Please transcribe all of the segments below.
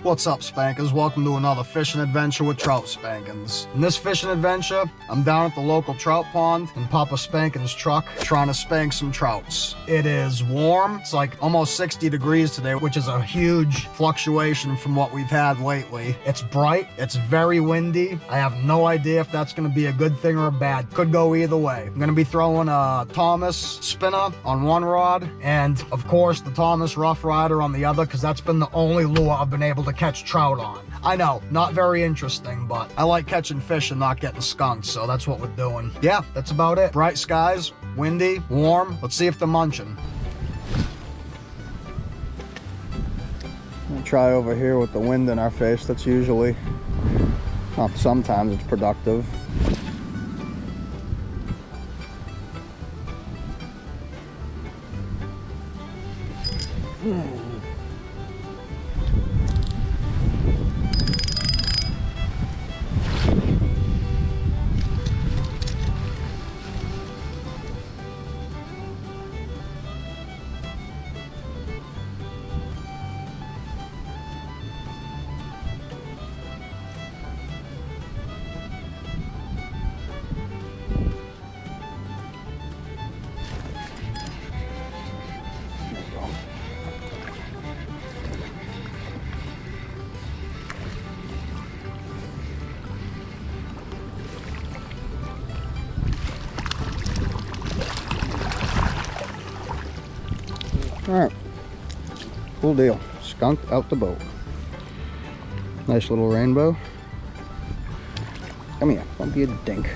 What's up, Spankers? Welcome to another fishing adventure with Trout Spankins. In this fishing adventure, I'm down at the local trout pond in Papa Spankin's truck trying to spank some trouts. It is warm. It's like almost 60 degrees today, which is a huge fluctuation from what we've had lately. It's bright. It's very windy. I have no idea if that's going to be a good thing or a bad. Could go either way. I'm going to be throwing a Thomas spinner on one rod and, of course, the Thomas Rough Rider on the other, because that's been the only lure I've been able to catch trout on. I know, not very interesting, but I like catching fish and not getting skunked, so that's what we're doing. Yeah, that's about it. Bright skies, windy, warm. Let's see if they're munching. I'll try over here with the wind in our face. That's usually, well, sometimes it's productive. Alright, cool deal. Skunked out the boat. Nice little rainbow. Come here, don't be a dink.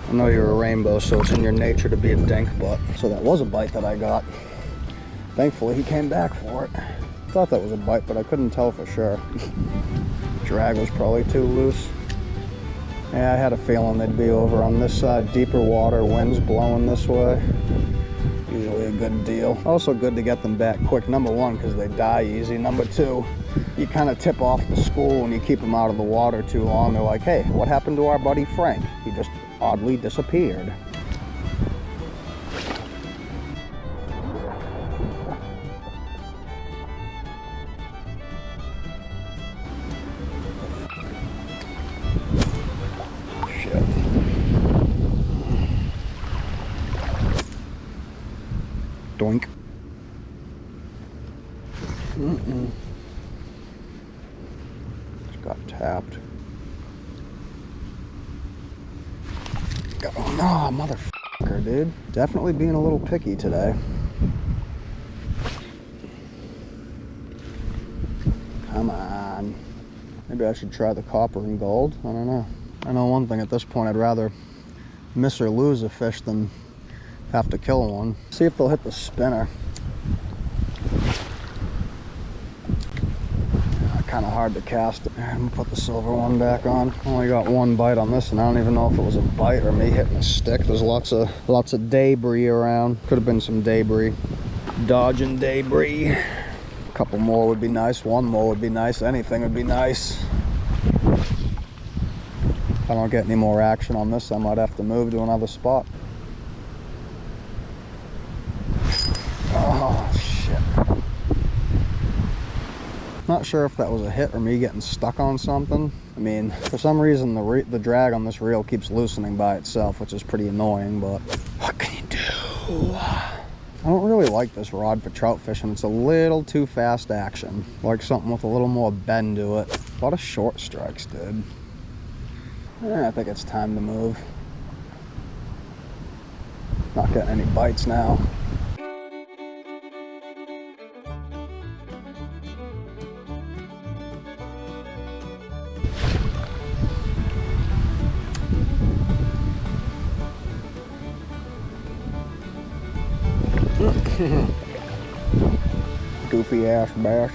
I know you're a rainbow, so it's in your nature to be a dink, but... So that was a bite that I got. Thankfully, he came back for it. Thought that was a bite, but I couldn't tell for sure. Drag was probably too loose. Yeah, I had a feeling they'd be over on this side. Deeper water, winds blowing this way. Usually a good deal. Also good to get them back quick. Number one, because they die easy. Number two, you kind of tip off the school when you keep them out of the water too long. They're like, hey, what happened to our buddy Frank? He just oddly disappeared. Doink. Just got tapped. Oh, motherfucker, dude. Definitely being a little picky today. Come on. Maybe I should try the copper and gold. I don't know. I know one thing at this point, I'd rather miss or lose a fish than have to kill one. See if they'll hit the spinner. Kind of hard to cast it. I'm gonna put the silver one back on. Only got one bite on this, and I don't even know if it was a bite or me hitting a stick. There's lots of debris around. Could have been some debris. Dodging debris. A couple more would be nice. One more would be nice. Anything would be nice. If I don't get any more action on this, I might have to move to another spot. Oh, shit. Not sure if that was a hit or me getting stuck on something. I mean, for some reason, the drag on this reel keeps loosening by itself, which is pretty annoying, but what can you do? I don't really like this rod for trout fishing. It's a little too fast action. Like something with a little more bend to it. A lot of short strikes, dude. I think it's time to move. Not getting any bites now. Goofy ass bass.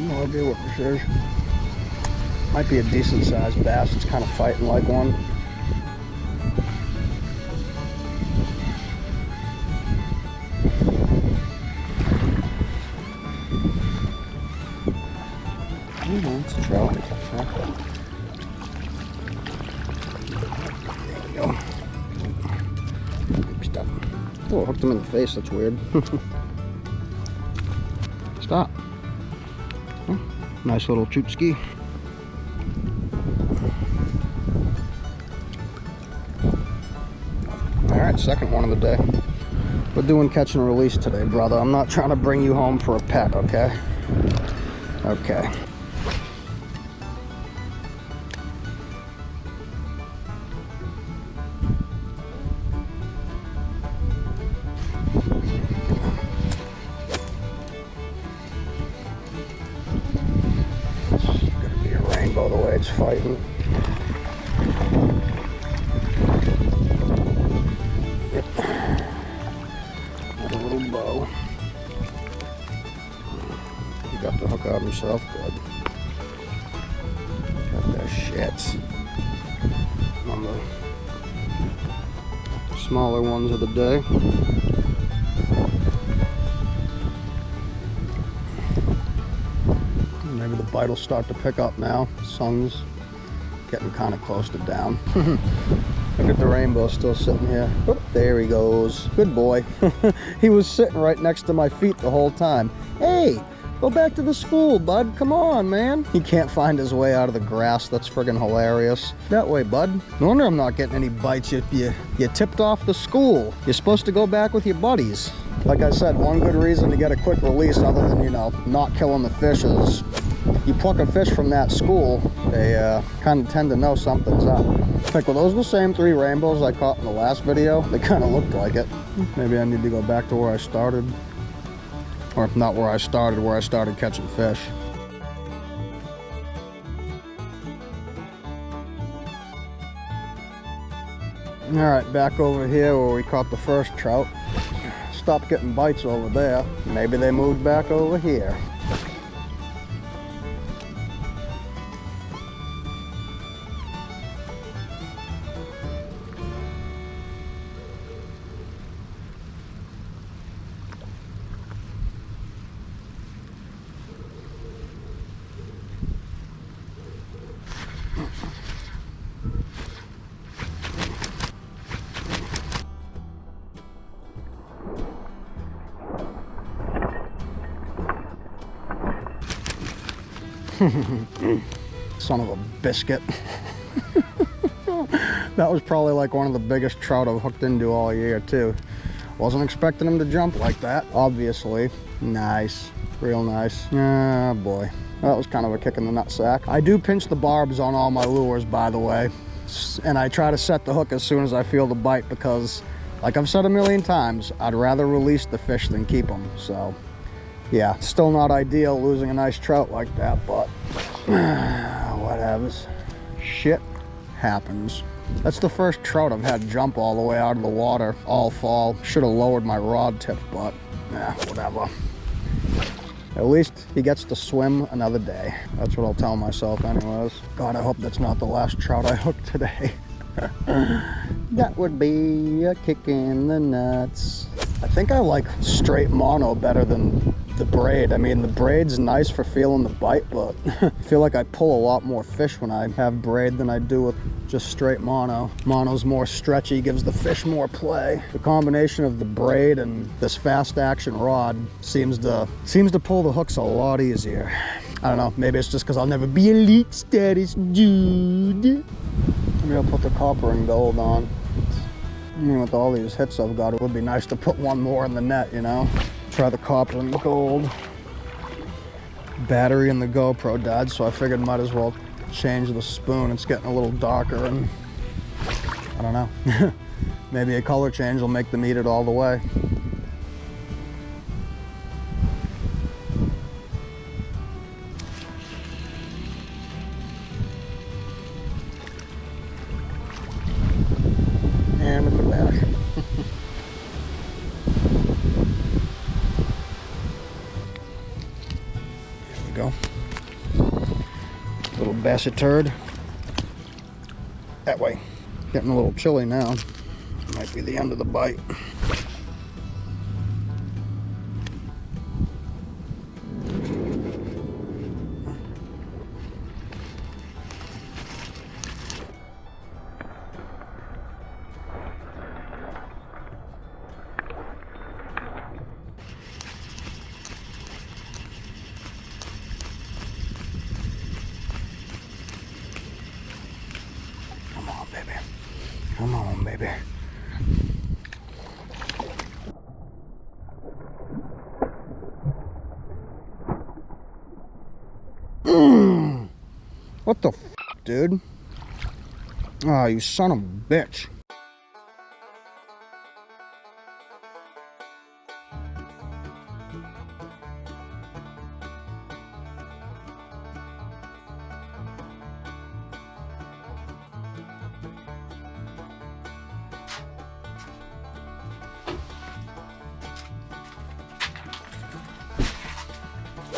No idea what this is. Might be a decent sized bass. It's kind of fighting like one. It's a trout. There we go. Stop. Oh, I hooked him in the face. That's weird. Stop. Oh, nice little choopski. Alright, second one of the day. We're doing catch and release today, brother. I'm not trying to bring you home for a peck, okay? Okay. It's gonna be a rainbow the way it's fighting. Got the hook out himself, good. Got that shit. On the smaller ones of the day. Maybe the bite will start to pick up now. The sun's getting kind of close to down. Look at the rainbow still sitting here. Oop, there he goes. Good boy. He was sitting right next to my feet the whole time. Hey! Go back to the school, bud. Come on, man. He can't find his way out of the grass. That's friggin' hilarious. That way, bud. No wonder I'm not getting any bites. You tipped off the school. You're supposed to go back with your buddies. Like I said, one good reason to get a quick release other than, you know, not killing the fish is you pluck a fish from that school, they kind of tend to know something's up. Like, well, those are the same 3 rainbows I caught in the last video. They kind of looked like it. Maybe I need to go back to where I started. Or not where I started catching fish. Alright, back over here where we caught the first trout. Stopped getting bites over there. Maybe they moved back over here. Son of a biscuit. That was probably like one of the biggest trout I've hooked into all year too. Wasn't expecting him to jump like that, obviously. Nice, real nice. Ah, boy. That was kind of a kick in the nutsack. I do pinch the barbs on all my lures, by the way. And I try to set the hook as soon as I feel the bite because, like I've said a million times, I'd rather release the fish than keep them, so. Yeah, still not ideal losing a nice trout like that, but whatever. Shit happens. That's the first trout I've had jump all the way out of the water all fall. Should have lowered my rod tip, but whatever. At least he gets to swim another day. That's what I'll tell myself anyways. God, I hope that's not the last trout I hooked today. That would be a kick in the nuts. I think I like straight mono better than the braid. I mean, the braid's nice for feeling the bite, but I feel like I pull a lot more fish when I have braid than I do with just straight mono. Mono's more stretchy, gives the fish more play. The combination of the braid and this fast action rod seems to pull the hooks a lot easier. I don't know, maybe it's just because I'll never be elite status, dude. Maybe I'll put the copper and gold on. I mean, with all these hits I've got, it would be nice to put one more in the net, you know? Try the copper and gold. Battery in the GoPro died, so I figured might as well change the spoon. It's getting a little darker, and I don't know. Maybe a color change will make them eat it all the way. And with the bash. There we go. Little bassy turd. That way. Getting a little chilly now. Might be the end of the bite. Come on, baby. Come on, baby. What the f, dude? Ah, you son of a bitch.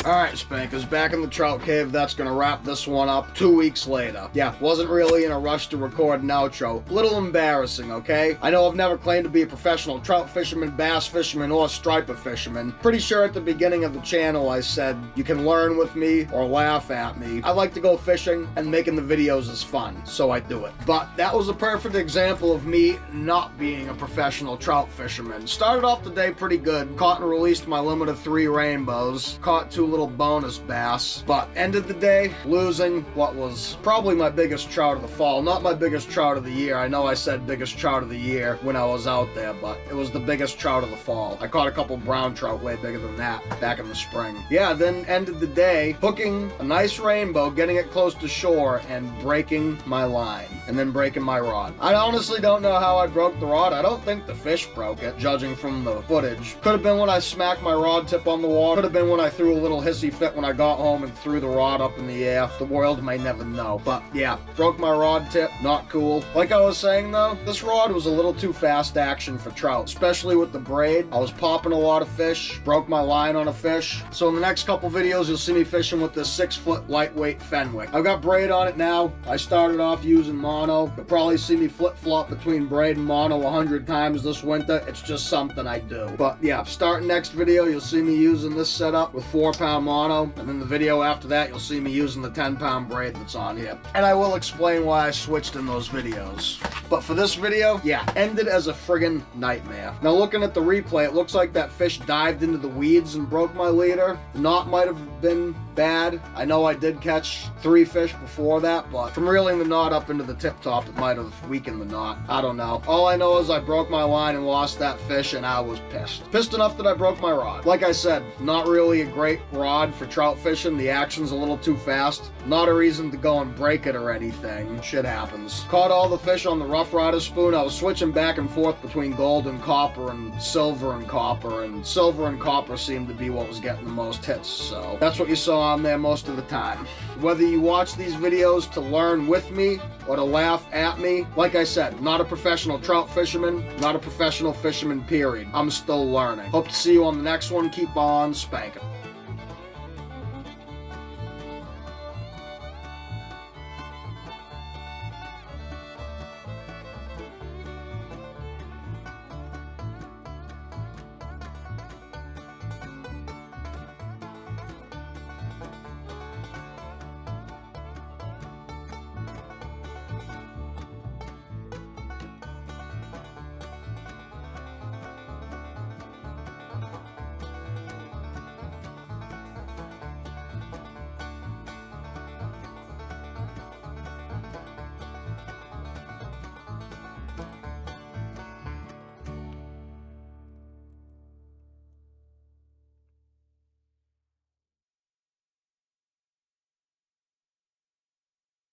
Alright, Spankers, back in the trout cave. That's gonna wrap this one up 2 weeks later. Yeah, wasn't really in a rush to record an outro. Little embarrassing, okay? I know I've never claimed to be a professional trout fisherman, bass fisherman, or striper fisherman. Pretty sure at the beginning of the channel I said you can learn with me or laugh at me. I like to go fishing, and making the videos is fun, so I do it. But that was a perfect example of me not being a professional trout fisherman. Started off the day pretty good. Caught and released my limit of 3 rainbows. Caught 2 little bonus bass, but ended the day losing what was probably my biggest trout of the fall. Not my biggest trout of the year. I know I said biggest trout of the year when I was out there, but it was the biggest trout of the fall. I caught a couple brown trout way bigger than that back in the spring. Yeah, then ended the day hooking a nice rainbow, getting it close to shore, and breaking my line, and then breaking my rod. I honestly don't know how I broke the rod. I don't think the fish broke it, judging from the footage. Could have been when I smacked my rod tip on the water. Could have been when I threw a little hissy fit when I got home and threw the rod up in the air. The world may never know. But yeah, broke my rod tip. Not cool. Like I was saying though, this rod was a little too fast action for trout, especially with the braid. I was popping a lot of fish, broke my line on a fish. So in the next couple videos, you'll see me fishing with this 6-foot lightweight Fenwick. I've got braid on it now. I started off using mono. You'll probably see me flip-flop between braid and mono 100 times this winter. It's just something I do. But yeah, starting next video, you'll see me using this setup with 4-pound mono. And then the video after that, you'll see me using the 10-pound braid that's on here. And I will explain why I switched in those videos. But for this video, yeah, ended as a friggin' nightmare. Now looking at the replay, it looks like that fish dived into the weeds and broke my leader. The knot might have been bad. I know I did catch 3 fish before that, but from reeling the knot up into the tip top, it might have weakened the knot. I don't know. All I know is I broke my line and lost that fish, and I was pissed. Pissed enough that I broke my rod. Like I said, not really a great rod for trout fishing. The action's a little too fast. Not a reason to go and break it or anything. Shit happens. Caught all the fish on the Rough Rider spoon. I was switching back and forth between gold and copper and silver and copper seemed to be what was getting the most hits, so that's what you saw on there most of the time. Whether you watch these videos to learn with me or to laugh at me, like I said, not a professional trout fisherman, not a professional fisherman, period. I'm still learning. Hope to see you on the next one. Keep on spanking.